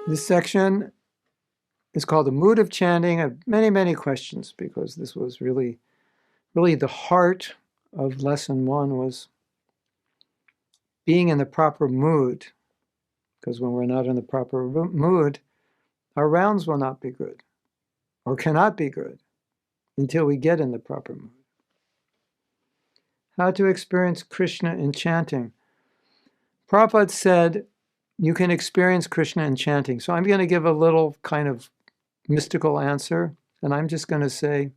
This section is called the mood of chanting. I have many, many questions because this was really the heart of lesson 1 was being in the proper mood. Because when we're not in the proper mood, our rounds will not be good or cannot be good until we get in the proper mood. How to experience Krishna in chanting. Prabhupada said you can experience Krishna in chanting. So I'm going to give a little kind of mystical answer, and I'm just going to say,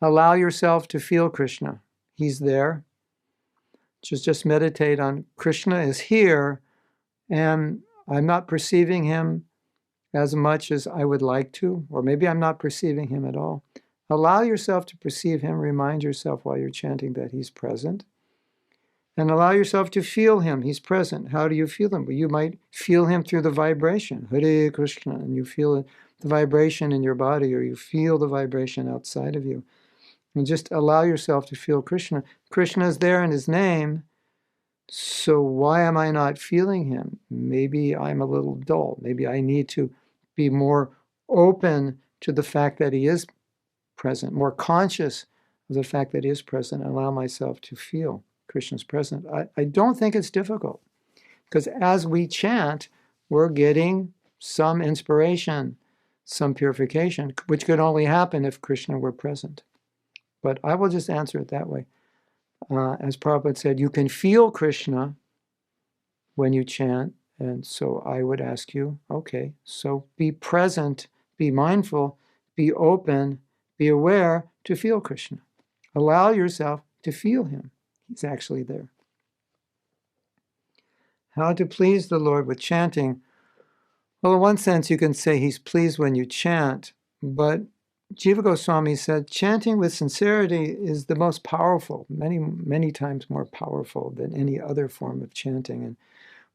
allow yourself to feel Krishna. He's there. Just meditate on Krishna is here, and I'm not perceiving him as much as I would like to, or maybe I'm not perceiving him at all. Allow yourself to perceive him. Remind yourself while you're chanting that he's present. And allow yourself to feel him. He's present. How do you feel him? Well, you might feel him through the vibration, Hare Krishna, and you feel the vibration in your body, or you feel the vibration outside of you. And just allow yourself to feel Krishna. Krishna is there in his name, so why am I not feeling him? Maybe I'm a little dull. Maybe I need to be more open to the fact that he is present, more conscious of the fact that he is present, and allow myself to feel Krishna's present. I don't think it's difficult, because as we chant, we're getting some inspiration, some purification, which could only happen if Krishna were present. But I will just answer it that way. As Prabhupada said, you can feel Krishna when you chant, and so I would ask you, okay, so be present, be mindful, be open, be aware to feel Krishna. Allow yourself to feel him. He's actually there. How to please the Lord with chanting? Well, in one sense, you can say he's pleased when you chant, but Jiva Goswami said chanting with sincerity is the most powerful, many, many times more powerful than any other form of chanting. And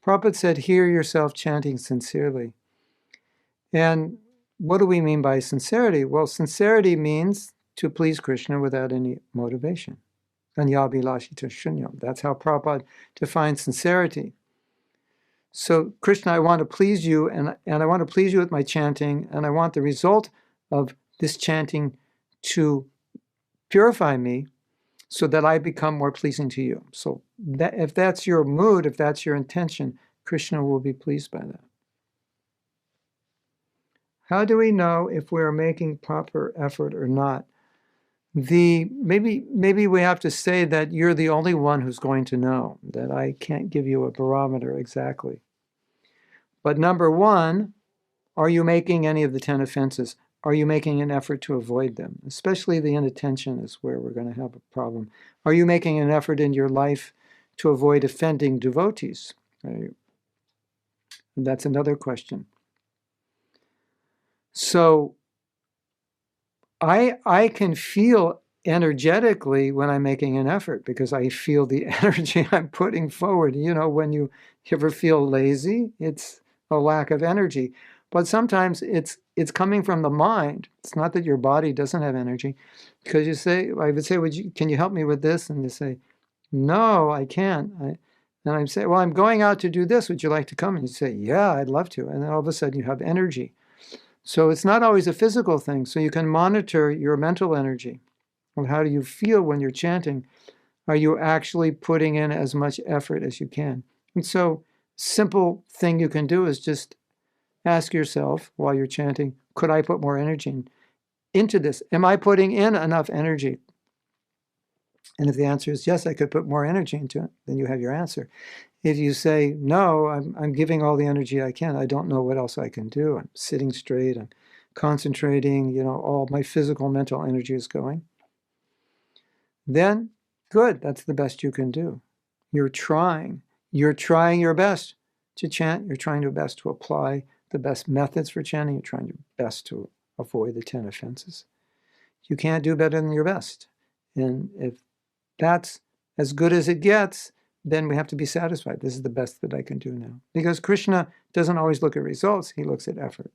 Prabhupada said, hear yourself chanting sincerely. And what do we mean by sincerity? Well, sincerity means to please Krishna without any motivation. Anyabhilashita shunyam. That's how Prabhupada defines sincerity. So, Krishna, I want to please you, and I want to please you with my chanting, and I want the result of this chanting to purify me so that I become more pleasing to you. So if that's your mood, if that's your intention, Krishna will be pleased by that. How do we know if we're making proper effort or not? Maybe we have to say that you're the only one who's going to know, that I can't give you a barometer exactly. But number one, are you making any of the 10 offenses? Are you making an effort to avoid them? Especially the inattention is where we're going to have a problem. Are you making an effort in your life to avoid offending devotees? Right? And that's another question. So I can feel energetically when I'm making an effort because I feel the energy I'm putting forward. You know, when you ever feel lazy, it's a lack of energy. But sometimes it's coming from the mind. It's not that your body doesn't have energy. Because I would say, can you help me with this? And you say, no, I can't. And I say, well, I'm going out to do this. Would you like to come? And you say, yeah, I'd love to. And then all of a sudden you have energy. So it's not always a physical thing. So you can monitor your mental energy. Well, how do you feel when you're chanting? Are you actually putting in as much effort as you can? And so simple thing you can do is just ask yourself while you're chanting, could I put more energy into this? Am I putting in enough energy? And if the answer is yes, I could put more energy into it, then you have your answer. If you say, no, I'm giving all the energy I can, I don't know what else I can do. I'm sitting straight, I'm concentrating, all my physical, mental energy is going. Then, good, that's the best you can do. You're trying your best to chant, you're trying your best to apply the best methods for chanting, you're trying your best to avoid the 10 offenses. You can't do better than your best. And if that's as good as it gets, then we have to be satisfied. This is the best that I can do now. Because Krishna doesn't always look at results, he looks at effort.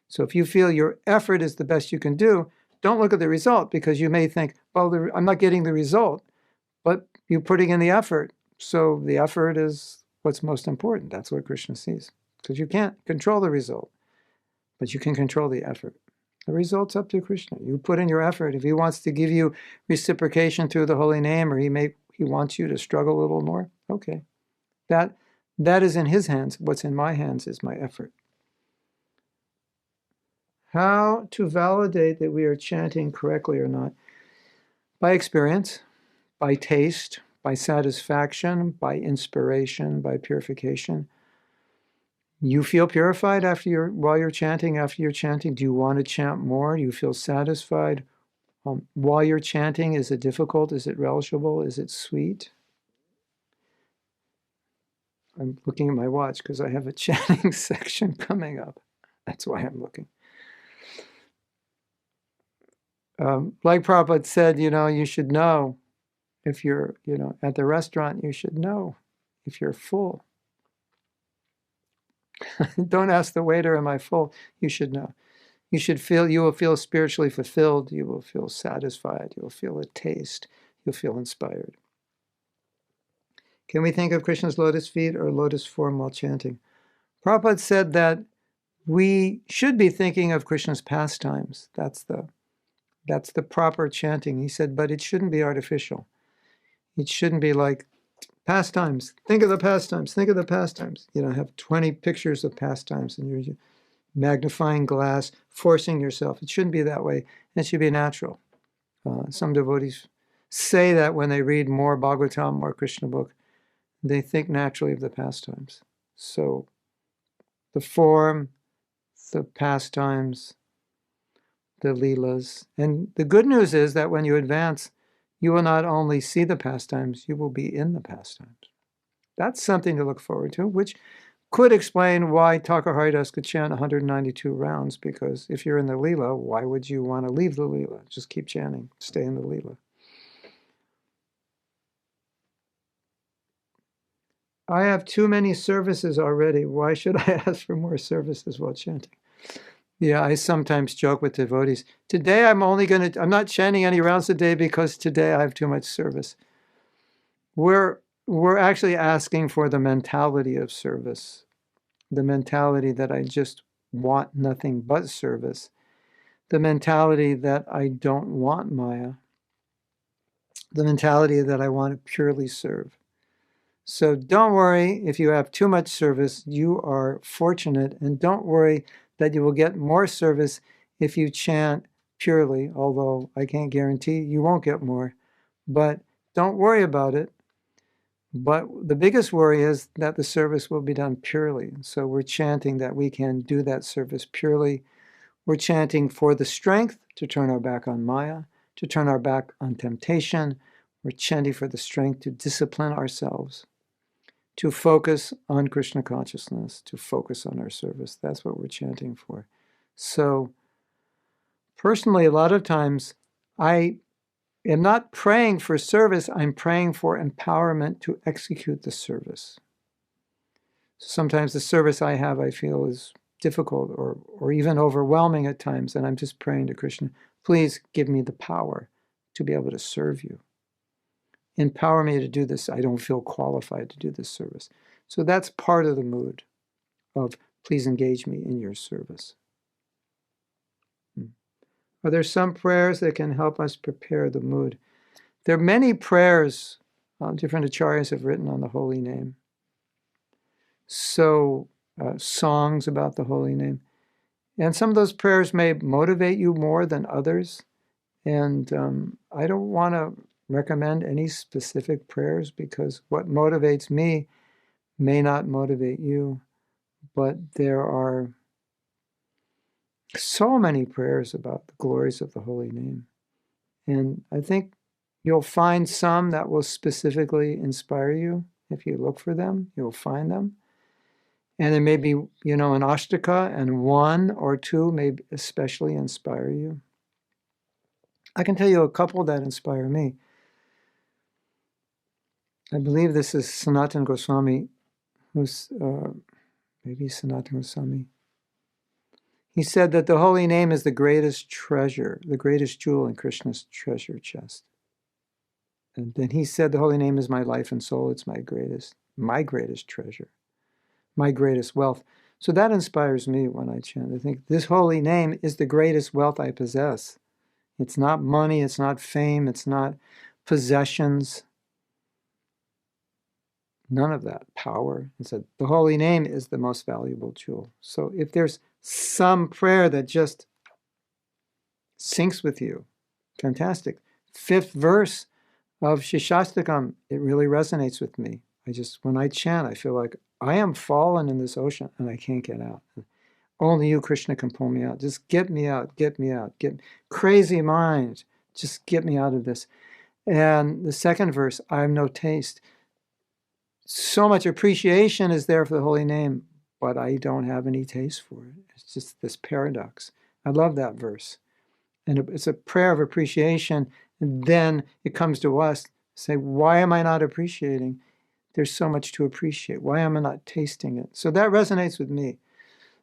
So if you feel your effort is the best you can do, don't look at the result, because you may think, well, I'm not getting the result, but you're putting in the effort. So the effort is what's most important. That's what Krishna sees. because you can't control the result, but you can control the effort. The result's up to Krishna. You put in your effort. If he wants to give you reciprocation through the holy name, or he wants you to struggle a little more, okay. That is in his hands. What's in my hands is my effort. How to validate that we are chanting correctly or not? By experience, by taste, by satisfaction, by inspiration, by purification. You feel purified while you're chanting, after you're chanting? Do you want to chant more? Do you feel satisfied? While you're chanting, is it difficult? Is it relishable? Is it sweet? I'm looking at my watch because I have a chanting section coming up. That's why I'm looking. Like Prabhupada said, you should know if you're, at the restaurant, you should know if you're full. Don't ask the waiter, am I full? You should know. You will feel spiritually fulfilled. You will feel satisfied. You will feel a taste. You'll feel inspired. Can we think of Krishna's lotus feet or lotus form while chanting? Prabhupada said that we should be thinking of Krishna's pastimes. That's the proper chanting. He said, but it shouldn't be artificial. It shouldn't be like pastimes. Think of the pastimes. Think of the pastimes. Have 20 pictures of pastimes and you're magnifying glass, forcing yourself. It shouldn't be that way. It should be natural. Some devotees say that when they read more Bhagavatam, more Krishna book, they think naturally of the pastimes. So the form, the pastimes, the leelas. And the good news is that when you advance, you will not only see the pastimes, you will be in the pastimes. That's something to look forward to, which could explain why Thakur Haridas could chant 192 rounds, because if you're in the leela, why would you want to leave the leela? Just keep chanting, stay in the leela. I have too many services already. Why should I ask for more services while chanting? Yeah, I sometimes joke with devotees. Today I'm not chanting any rounds today because today I have too much service. We're actually asking for the mentality of service, the mentality that I just want nothing but service, the mentality that I don't want Maya, the mentality that I want to purely serve. So don't worry if you have too much service. You are fortunate, and don't worry that you will get more service if you chant purely, although I can't guarantee you won't get more. But don't worry about it. But the biggest worry is that the service will be done purely. So we're chanting that we can do that service purely. We're chanting for the strength to turn our back on Maya, to turn our back on temptation. We're chanting for the strength to discipline ourselves, to focus on Krishna consciousness, to focus on our service. That's what we're chanting for. So personally, a lot of times I am not praying for service, I'm praying for empowerment to execute the service. Sometimes the service I have, I feel, is difficult or even overwhelming at times, and I'm just praying to Krishna, please give me the power to be able to serve you. Empower me to do this. I don't feel qualified to do this service. So that's part of the mood of please engage me in your service. Are there some prayers that can help us prepare the mood? There are many prayers different acharyas have written on the holy name. So songs about the holy name. And some of those prayers may motivate you more than others. And I don't want to recommend any specific prayers because what motivates me may not motivate you. But there are so many prayers about the glories of the holy name. And I think you'll find some that will specifically inspire you. If you look for them, you'll find them. And there may be, an ashtaka, and one or two may especially inspire you. I can tell you a couple that inspire me. I believe this is Sanatana Goswami, who's maybe Sanatana Goswami. He said that the holy name is the greatest treasure, the greatest jewel in Krishna's treasure chest. And then he said the holy name is my life and soul. It's my greatest treasure, my greatest wealth. So that inspires me when I chant. I think this holy name is the greatest wealth I possess. It's not money, it's not fame, it's not possessions. None of that. Power. It said the holy name is the most valuable jewel. So if there's some prayer that just syncs with you, fantastic. 5th verse of Shishastakam, it really resonates with me. When I chant, I feel like I am fallen in this ocean and I can't get out. Only you, Krishna, can pull me out. Just get me out, get me out. Crazy mind, just get me out of this. And the 2nd verse, I have no taste. So much appreciation is there for the holy name, but I don't have any taste for it. It's just this paradox. I love that verse. And it's a prayer of appreciation. And then it comes to us, say, why am I not appreciating? There's so much to appreciate. Why am I not tasting it? So that resonates with me.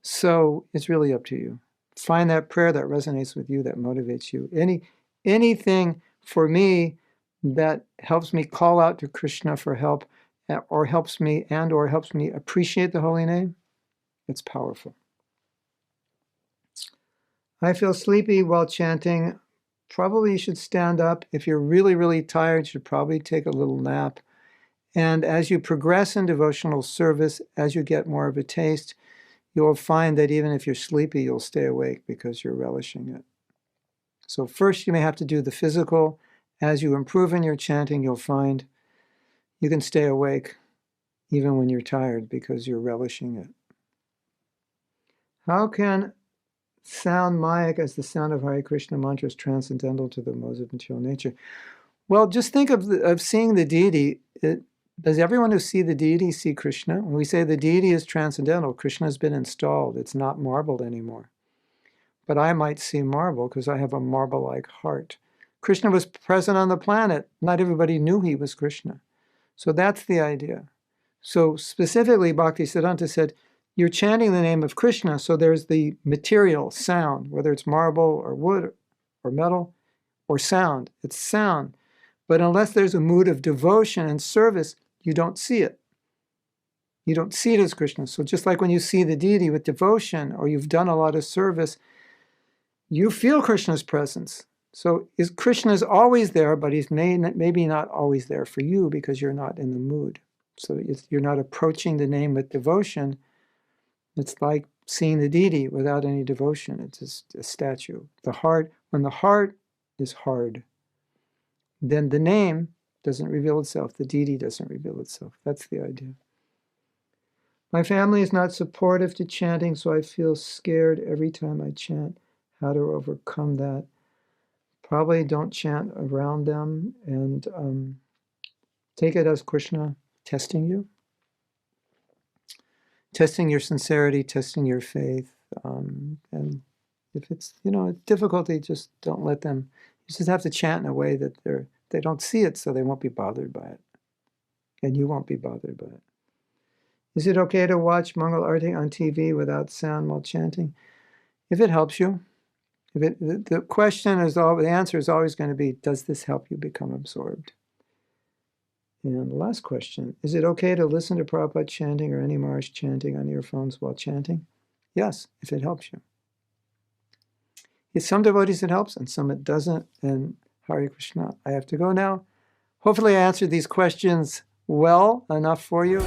So it's really up to you. Find that prayer that resonates with you, that motivates you. Anything for me that helps me call out to Krishna for help, or helps me appreciate the holy name, it's powerful. I feel sleepy while chanting. Probably you should stand up. If you're really, really tired, you should probably take a little nap. And as you progress in devotional service, as you get more of a taste, you'll find that even if you're sleepy, you'll stay awake because you're relishing it. So first you may have to do the physical. As you improve in your chanting, you'll find you can stay awake even when you're tired because you're relishing it. How can sound Mayak as the sound of Hare Krishna mantra is transcendental to the modes of material nature? Well, just think of seeing the deity. Does everyone who see the deity see Krishna? When we say the deity is transcendental, Krishna has been installed. It's not marbled anymore. But I might see marble because I have a marble-like heart. Krishna was present on the planet. Not everybody knew he was Krishna. So that's the idea. So specifically, Bhaktisiddhanta said, you're chanting the name of Krishna, so there's the material sound, whether it's marble or wood or metal or sound. It's sound. But unless there's a mood of devotion and service, you don't see it. You don't see it as Krishna. So just like when you see the deity with devotion or you've done a lot of service, you feel Krishna's presence. So Krishna is always there, but he's maybe not always there for you because you're not in the mood. So you're not approaching the name with devotion. It's like seeing the deity without any devotion. It's just a statue. When the heart is hard, then the name doesn't reveal itself. The deity doesn't reveal itself. That's the idea. My family is not supportive to chanting, so I feel scared every time I chant. How to overcome that? Probably don't chant around them and take it as Krishna testing you. Testing your sincerity, testing your faith. And if it's, difficulty, just don't let them. You just have to chant in a way that they don't see it, so they won't be bothered by it. And you won't be bothered by it. Is it okay to watch Mangal Arati on TV without sound while chanting? If it helps you. The answer is always going to be, does this help you become absorbed? And the last question, is it okay to listen to Prabhupada chanting or any Maharaj chanting on earphones while chanting? Yes, if it helps you. Some devotees it helps and some it doesn't. And Hare Krishna, I have to go now. Hopefully I answered these questions well enough for you.